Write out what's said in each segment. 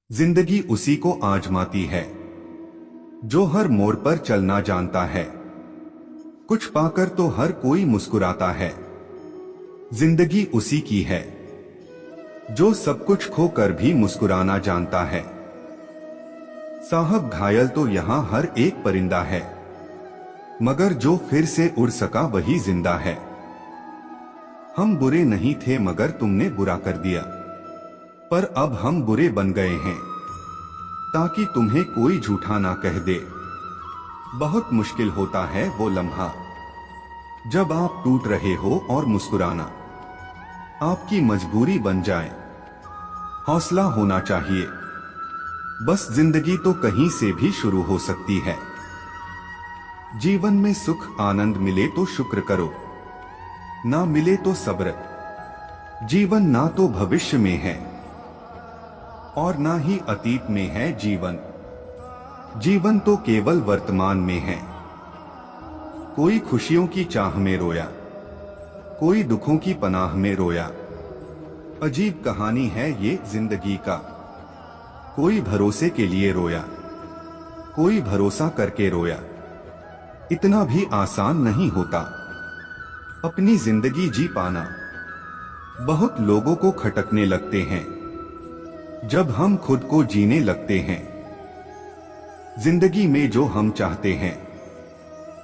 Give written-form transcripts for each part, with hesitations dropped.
जिंदगी उसी को आजमाती है जो हर मोड़ पर चलना जानता है। कुछ पाकर तो हर कोई मुस्कुराता है। जिंदगी उसी की है जो सब कुछ खोकर भी मुस्कुराना जानता है। साहब घायल तो यहाँ हर एक परिंदा है, मगर जो फिर से उड़ सका वही जिंदा है। हम बुरे नहीं थे मगर तुमने बुरा कर दिया, पर अब हम बुरे बन गए हैं ताकि तुम्हें कोई झूठा ना कह दे। बहुत मुश्किल होता है वो लम्हा जब आप टूट रहे हो और मुस्कुराना आपकी मजबूरी बन जाए। हौसला होना चाहिए, बस जिंदगी तो कहीं से भी शुरू हो सकती है। जीवन में सुख आनंद मिले तो शुक्र करो, ना मिले तो सब्र। जीवन ना तो भविष्य में है और ना ही अतीत में है जीवन। जीवन तो केवल वर्तमान में है। कोई खुशियों की चाह में रोया, कोई दुखों की पनाह में रोया। अजीब कहानी है ये जिंदगी का। कोई भरोसे के लिए रोया, कोई भरोसा करके रोया। इतना भी आसान नहीं होता अपनी जिंदगी जी पाना। बहुत लोगों को खटकने लगते हैं जब हम खुद को जीने लगते हैं। जिंदगी में जो हम चाहते हैं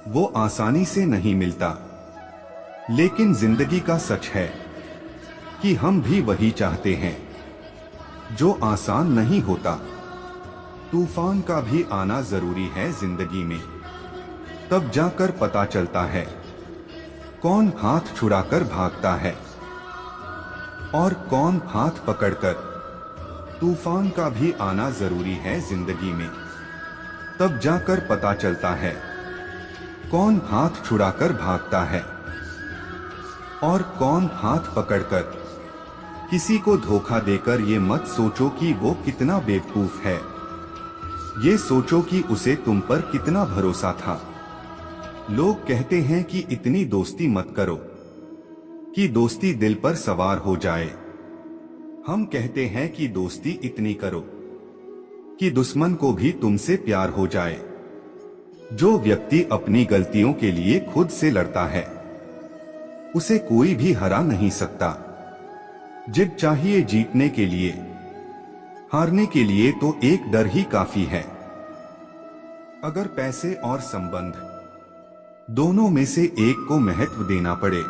वो आसानी से नहीं मिलता, लेकिन जिंदगी का सच है कि हम भी वही चाहते हैं जो आसान नहीं होता। तूफान का भी आना जरूरी है जिंदगी में, तब जाकर पता चलता है कौन हाथ छुड़ाकर भागता है और कौन हाथ पकड़कर। तूफान का भी आना जरूरी है जिंदगी में, तब जाकर पता चलता है कौन हाथ छुड़ाकर भागता है और कौन हाथ पकड़कर। किसी को धोखा देकर ये मत सोचो कि वो कितना बेवकूफ है, ये सोचो कि उसे तुम पर कितना भरोसा था। लोग कहते हैं कि इतनी दोस्ती मत करो कि दोस्ती दिल पर सवार हो जाए। हम कहते हैं कि दोस्ती इतनी करो कि दुश्मन को भी तुमसे प्यार हो जाए। जो व्यक्ति अपनी गलतियों के लिए खुद से लड़ता है उसे कोई भी हरा नहीं सकता। जिद चाहिए जीतने के लिए, हारने के लिए तो एक डर ही काफी है। अगर पैसे और संबंध दोनों में से एक को महत्व देना पड़े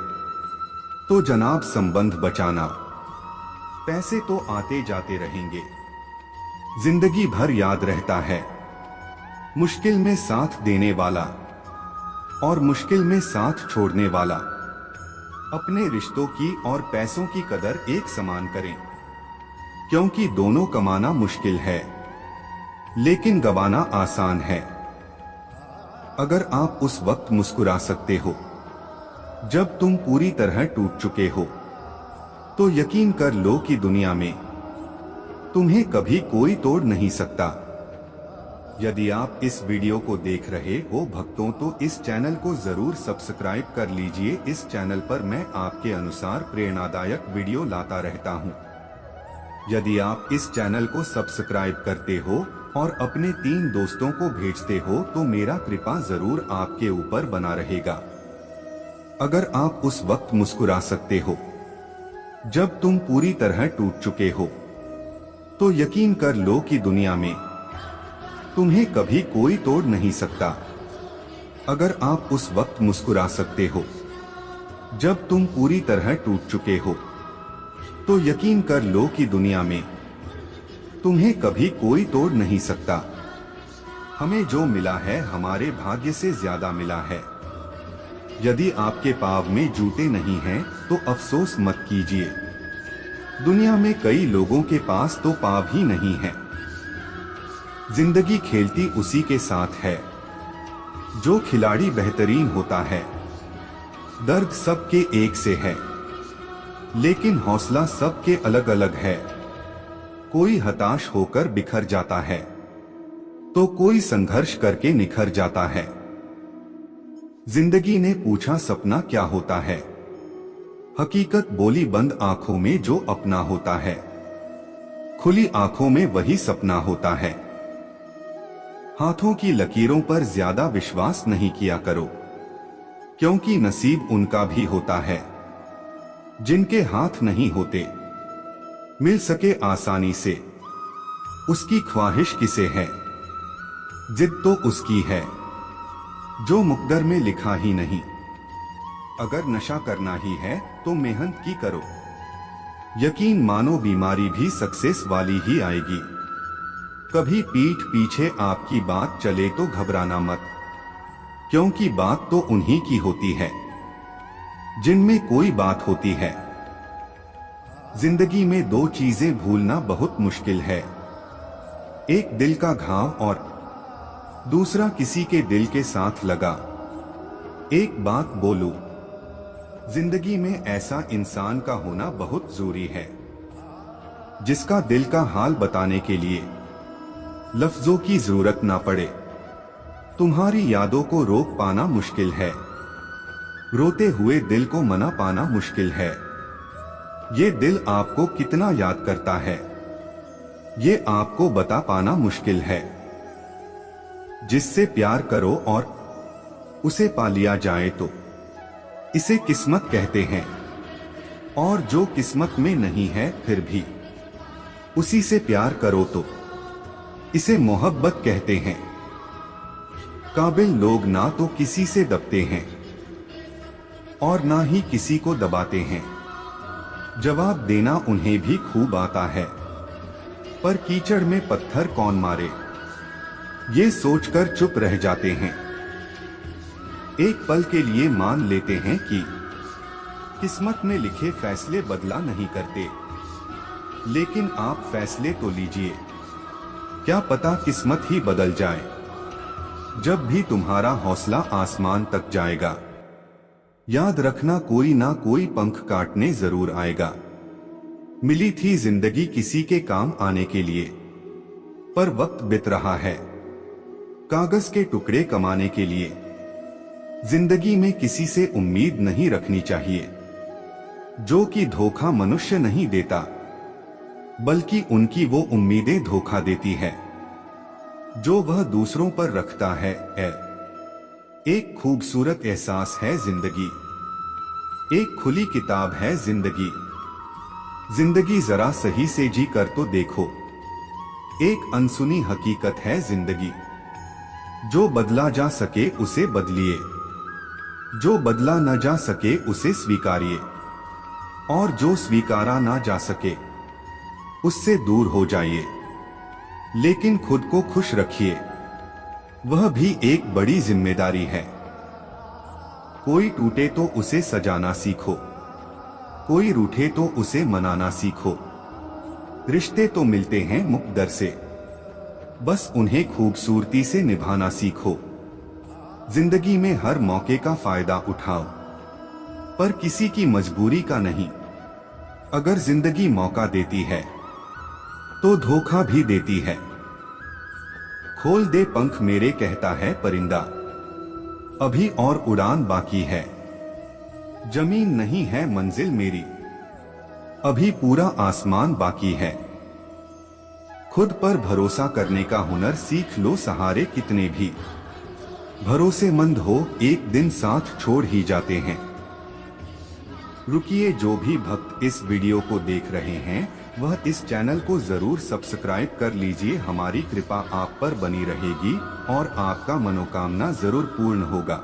तो जनाब संबंध बचाना। पैसे तो आते जाते रहेंगे, जिंदगी भर याद रहता है मुश्किल में साथ देने वाला और मुश्किल में साथ छोड़ने वाला। अपने रिश्तों की और पैसों की कदर एक समान करें, क्योंकि दोनों कमाना मुश्किल है लेकिन गंवाना आसान है। अगर आप उस वक्त मुस्कुरा सकते हो जब तुम पूरी तरह टूट चुके हो, तो यकीन कर लो कि दुनिया में तुम्हें कभी कोई तोड़ नहीं सकता। यदि आप इस वीडियो को देख रहे हो भक्तों, तो इस चैनल को जरूर सब्सक्राइब कर लीजिए। इस चैनल पर मैं आपके अनुसार प्रेरणादायक वीडियो लाता रहता हूं। यदि आप इस चैनल को सब्सक्राइब करते हो और अपने 3 दोस्तों को भेजते हो तो मेरा कृपा जरूर आपके ऊपर बना रहेगा। अगर आप उस वक्त मुस्कुरा सकते हो जब तुम पूरी तरह टूट चुके हो, तो यकीन कर लो कि दुनिया में तुम्हें कभी कोई तोड़ नहीं सकता। अगर आप उस वक्त मुस्कुरा सकते हो जब तुम पूरी तरह टूट चुके हो, तो यकीन कर लो कि दुनिया में तुम्हें कभी कोई तोड़ नहीं सकता। हमें जो मिला है हमारे भाग्य से ज्यादा मिला है। यदि आपके पाँव में जूते नहीं हैं तो अफसोस मत कीजिए। दुनिया में कई लोगों के पास तो पाँव ही नहीं है। जिंदगी खेलती उसी के साथ है जो खिलाड़ी बेहतरीन होता है। दर्द सबके एक से है, लेकिन हौसला सबके अलग अलग है। कोई हताश होकर बिखर जाता है तो कोई संघर्ष करके निखर जाता है। जिंदगी ने पूछा सपना क्या होता है, हकीकत बोली बंद आंखों में जो अपना होता है। खुली आंखों में वही सपना होता है। हाथों की लकीरों पर ज्यादा विश्वास नहीं किया करो, क्योंकि नसीब उनका भी होता है जिनके हाथ नहीं होते। मिल सके आसानी से उसकी ख्वाहिश किसे है, जिद तो उसकी है जो मुकद्दर में लिखा ही नहीं। अगर नशा करना ही है तो मेहनत की करो, यकीन मानो बीमारी भी सक्सेस वाली ही आएगी। कभी पीठ पीछे आपकी बात चले तो घबराना मत, क्योंकि बात तो उन्हीं की होती है जिनमें कोई बात होती है। जिंदगी में दो चीजें भूलना बहुत मुश्किल है, एक दिल का घाव और दूसरा किसी के दिल के साथ लगा। एक बात बोलूं, जिंदगी में ऐसा इंसान का होना बहुत जरूरी है जिसका दिल का हाल बताने के लिए लफ्जों की जरूरत ना पड़े। तुम्हारी यादों को रोक पाना मुश्किल है, रोते हुए दिल को मना पाना मुश्किल है। ये दिल आपको कितना याद करता है ये आपको बता पाना मुश्किल है। जिससे प्यार करो और उसे पा लिया जाए तो इसे किस्मत कहते हैं, और जो किस्मत में नहीं है फिर भी उसी से प्यार करो तो इसे मोहब्बत कहते हैं। काबिल लोग ना तो किसी से दबते हैं और ना ही किसी को दबाते हैं। जवाब देना उन्हें भी खूब आता है, पर कीचड़ में पत्थर कौन मारे ये सोचकर चुप रह जाते हैं। एक पल के लिए मान लेते हैं कि किस्मत में लिखे फैसले बदला नहीं करते, लेकिन आप फैसले तो लीजिए, क्या पता किस्मत ही बदल जाए। जब भी तुम्हारा हौसला आसमान तक जाएगा, याद रखना कोई ना कोई पंख काटने जरूर आएगा। मिली थी जिंदगी किसी के काम आने के लिए, पर वक्त बीत रहा है कागज के टुकड़े कमाने के लिए। जिंदगी में किसी से उम्मीद नहीं रखनी चाहिए, जो कि धोखा मनुष्य नहीं देता, बल्कि उनकी वो उम्मीदें धोखा देती है जो वह दूसरों पर रखता है। एक खूबसूरत एहसास है जिंदगी, एक खुली किताब है जिंदगी। जिंदगी जरा सही से जी कर तो देखो, एक अनसुनी हकीकत है जिंदगी। जो बदला जा सके उसे बदलिए, जो बदला न जा सके उसे स्वीकारिए, और जो स्वीकारा ना जा सके उससे दूर हो जाइए। लेकिन खुद को खुश रखिए, वह भी एक बड़ी जिम्मेदारी है। कोई टूटे तो उसे सजाना सीखो, कोई रूठे तो उसे मनाना सीखो। रिश्ते तो मिलते हैं मुकद्दर से, बस उन्हें खूबसूरती से निभाना सीखो। जिंदगी में हर मौके का फायदा उठाओ, पर किसी की मजबूरी का नहीं। अगर जिंदगी मौका देती है तो धोखा भी देती है। खोल दे पंख मेरे कहता है परिंदा, अभी और उड़ान बाकी है। जमीन नहीं है मंजिल मेरी, अभी पूरा आसमान बाकी है। खुद पर भरोसा करने का हुनर सीख लो, सहारे कितने भी भरोसेमंद हो एक दिन साथ छोड़ ही जाते हैं। रुकिए, जो भी भक्त इस वीडियो को देख रहे हैं वह इस चैनल को जरूर सब्सक्राइब कर लीजिए। हमारी कृपा आप पर बनी रहेगी और आपका मनोकामना जरूर पूर्ण होगा।